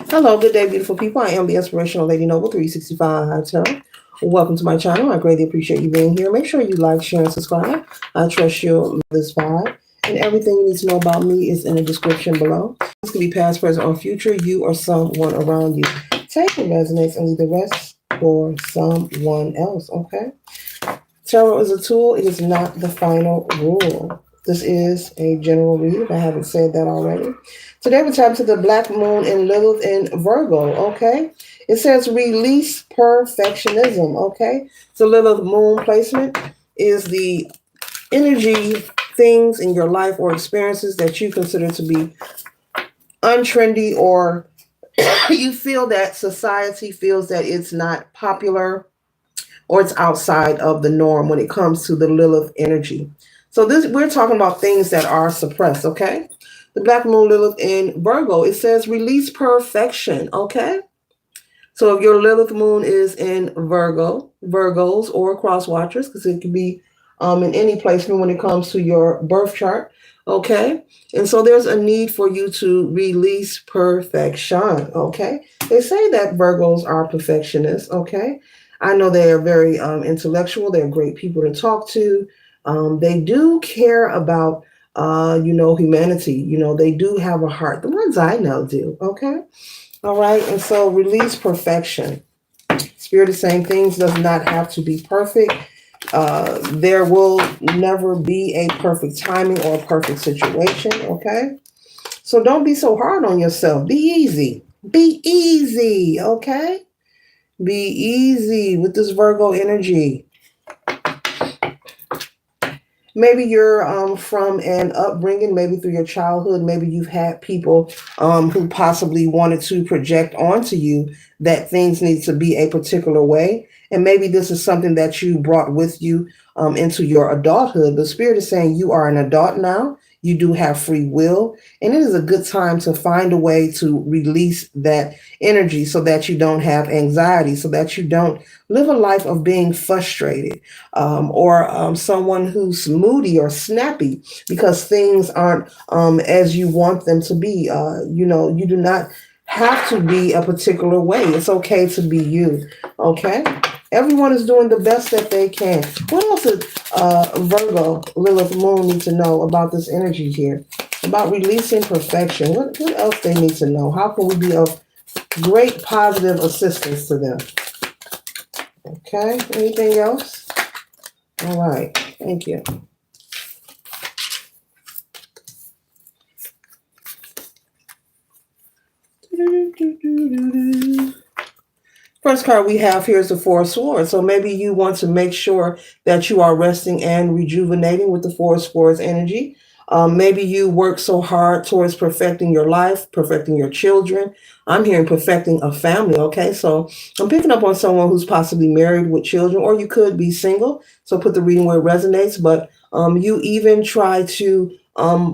Hello, good day, beautiful people. I am the Inspirational Lady Noble 365 Tarot. Welcome to my channel. I greatly appreciate you being here. Make sure you like, share, and subscribe. I trust you'll love this vibe. And everything you need to know about me is in the description below. This could be past, present, or future. You or someone around you. Take what resonates and leave the rest for someone else, okay? Tarot is a tool. It is not the final rule. This is a general read, if I haven't said that already. Today we're talking to the Black Moon in Lilith in Virgo, okay? It says release perfectionism, okay? So Lilith Moon placement is the energy, things in your life or experiences that you consider to be untrendy, or you feel that society feels that it's not popular or it's outside of the norm when it comes to the Lilith energy. So this, we're talking about things that are suppressed, okay? The Black Moon Lilith in Virgo, it says release perfection, okay? So if your Lilith Moon is in Virgo, Virgos or cross watchers, because it can be in any placement when it comes to your birth chart, okay? And so there's a need for you to release perfection, okay? They say that Virgos are perfectionists, okay? I know they are very intellectual. They're great people to talk to. They do care about, humanity. They do have a heart. The ones I know do, okay? All right, and so release perfection. Spirit is saying things does not have to be perfect. There will never be a perfect timing or a perfect situation, okay? So don't be so hard on yourself. Be easy. Be easy, okay? Be easy with this Virgo energy. Maybe you're from an upbringing, maybe through your childhood, maybe you've had people who possibly wanted to project onto you that things need to be a particular way. And maybe this is something that you brought with you into your adulthood. The Spirit is saying you are an adult now. You do have free will. And it is a good time to find a way to release that energy so that you don't have anxiety, so that you don't live a life of being frustrated or someone who's moody or snappy because things aren't as you want them to be. You do not have to be a particular way. It's okay to be you. Okay? Everyone is doing the best that they can. What else does Virgo, Lilith Moon need to know about this energy here? About releasing perfection. What else they need to know? How can we be of great positive assistance to them? Okay, anything else? All right, thank you. First card we have here is the Four of Swords. So maybe you want to make sure that you are resting and rejuvenating with the Four of Swords energy. Maybe you work so hard towards perfecting your life, perfecting your children. I'm hearing perfecting a family, okay? So I'm picking up on someone who's possibly married with children, or you could be single. So put the reading where it resonates. But you even try to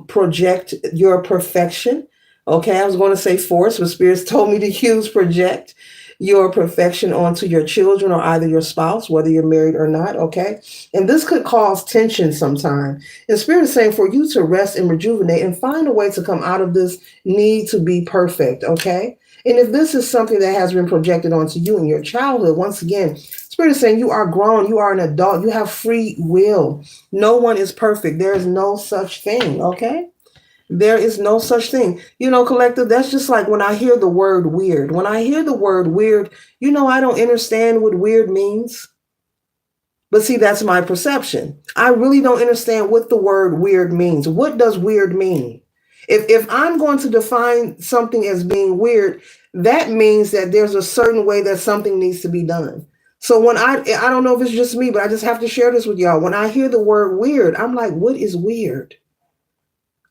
project your perfection. Okay, I was going to say force, but spirits told me to use project your perfection onto your children or either your spouse, whether you're married or not, okay? And this could cause tension sometime. And Spirit is saying for you to rest and rejuvenate and find a way to come out of this need to be perfect, okay? And if this is something that has been projected onto you in your childhood, once again, Spirit is saying you are grown, you are an adult, you have free will. No one is perfect. There is no such thing, okay? There is no such thing. Collective, that's just like when I hear the word weird. When I hear the word weird, I don't understand what weird means. But see, that's my perception. I really don't understand what the word weird means. What does weird mean? If I'm going to define something as being weird, that means that there's a certain way that something needs to be done. So when I don't know if it's just me, but I just have to share this with y'all. When I hear the word weird, I'm like, what is weird?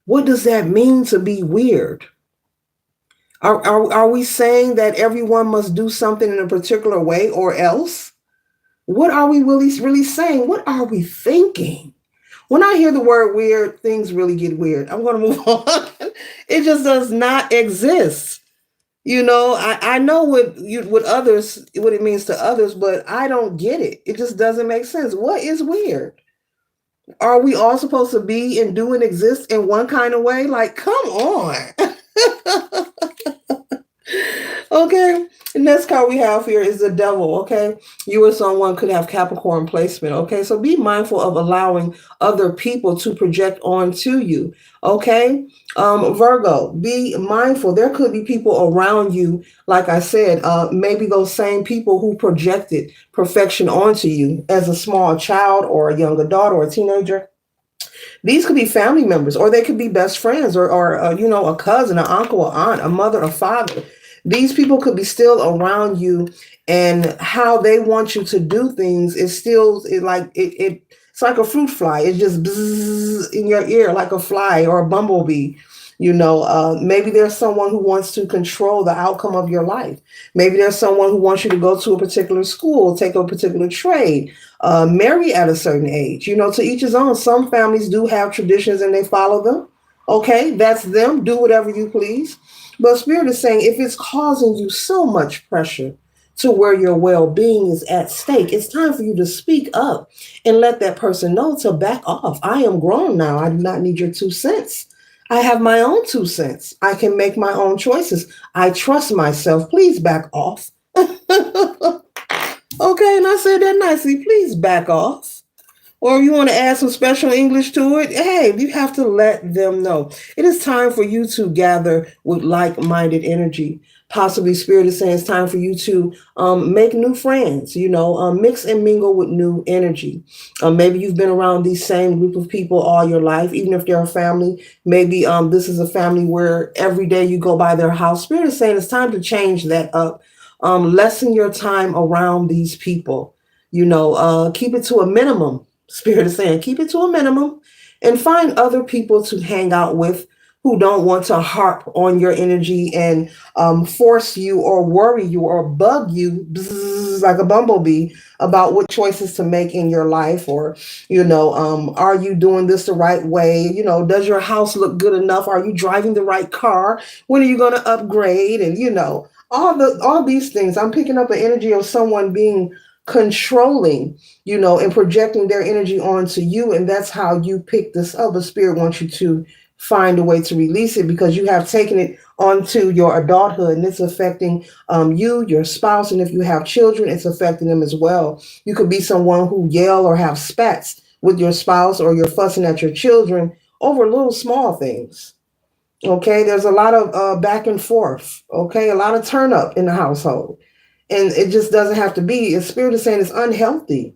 What does that mean to be weird? Are we saying that everyone must do something in a particular way or else? What are we really saying? What are we thinking? When I hear the word weird, things really get weird. I'm going to move on. It just does not exist. I know what others, what it means to others, but I don't get it. It just doesn't make sense. What is weird? Are we all supposed to be and do and exist in one kind of way? Like, come on. Okay. The next card we have here is the devil. Okay. You or someone could have Capricorn placement. Okay. So be mindful of allowing other people to project onto you. Okay. Virgo, be mindful. There could be people around you, like I said, maybe those same people who projected perfection onto you as a small child or a young adult or a teenager. These could be family members, or they could be best friends, or you know, a cousin, an uncle, an aunt, a mother, a father. These people could be still around you, and how they want you to do things is still it's like a fruit fly. It just bzzz in your ear like a fly or a bumblebee. Maybe there's someone who wants to control the outcome of your life. Maybe there's someone who wants you to go to a particular school, take a particular trade, marry at a certain age. To each his own. Some families do have traditions and they follow them. Okay, that's them. Do whatever you please. But Spirit is saying if it's causing you so much pressure to where your well being is at stake, it's time for you to speak up and let that person know to back off. I am grown now. I do not need your 2 cents. I have my own 2 cents. I can make my own choices. I trust myself. Please back off. Okay, and I said that nicely. Please back off. Or if you want to add some special English to it, hey, you have to let them know. It is time for you to gather with like-minded energy. Possibly Spirit is saying it's time for you to make new friends, mix and mingle with new energy. Maybe you've been around these same group of people all your life, even if they're a family. Maybe this is a family where every day you go by their house. Spirit is saying it's time to change that up. Lessen your time around these people. Keep it to a minimum. Spirit is saying, keep it to a minimum and find other people to hang out with who don't want to harp on your energy and force you or worry you or bug you bzzz, like a bumblebee about what choices to make in your life, or, are you doing this the right way? Does your house look good enough? Are you driving the right car? When are you going to upgrade? And, all these things. I'm picking up an energy of someone being controlling, and projecting their energy onto you. And that's how you pick this up. The Spirit wants you to find a way to release it, because you have taken it onto your adulthood, and it's affecting you, your spouse. And if you have children, it's affecting them as well. You could be someone who yell or have spats with your spouse, or you're fussing at your children over little small things. Okay, there's a lot of back and forth. Okay, a lot of turn up in the household. And it just doesn't have to be. The Spirit is saying it's unhealthy.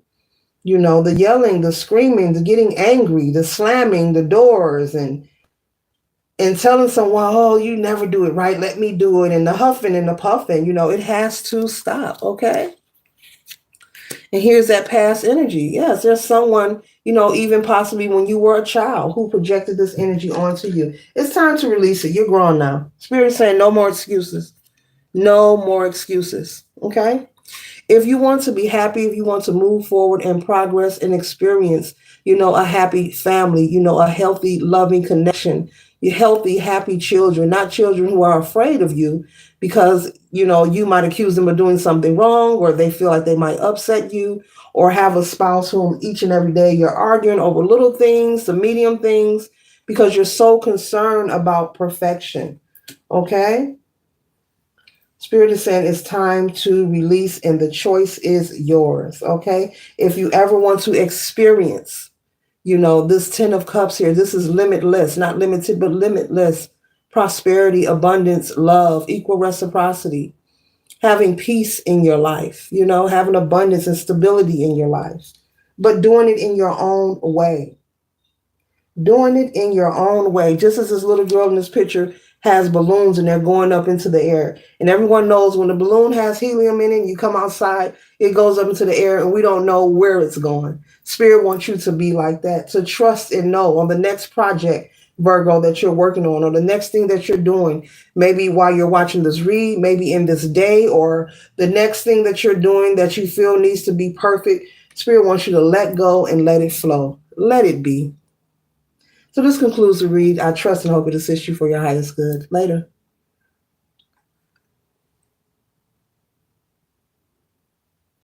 The yelling, the screaming, the getting angry, the slamming the doors, and telling someone, oh, you never do it right, let me do it, and the huffing and the puffing, it has to stop, okay? And here's that past energy. Yes, there's someone, even possibly when you were a child, who projected this energy onto you. It's time to release it. You're grown now. Spirit is saying no more excuses. No more excuses, okay? If you want to be happy, if you want to move forward and progress and experience, a happy family, a healthy, loving connection, healthy, happy children, not children who are afraid of you because, you might accuse them of doing something wrong, or they feel like they might upset you, or have a spouse whom each and every day you're arguing over little things, the medium things, because you're so concerned about perfection, okay? Spirit is saying it's time to release, and the choice is yours, okay? If you ever want to experience, this 10 of Cups here, this is limitless, not limited, but limitless prosperity, abundance, love, equal reciprocity, having peace in your life, having abundance and stability in your life, but doing it in your own way. Doing it in your own way. Just as this little girl in this picture has balloons and they're going up into the air. And everyone knows when the balloon has helium in it, you come outside, it goes up into the air and we don't know where it's going. Spirit wants you to be like that, to trust and know on the next project, Virgo, that you're working on, or the next thing that you're doing, maybe while you're watching this read, maybe in this day, or the next thing that you're doing that you feel needs to be perfect. Spirit wants you to let go and let it flow. Let it be. So this concludes the read. I trust and hope it assists you for your highest good. Later.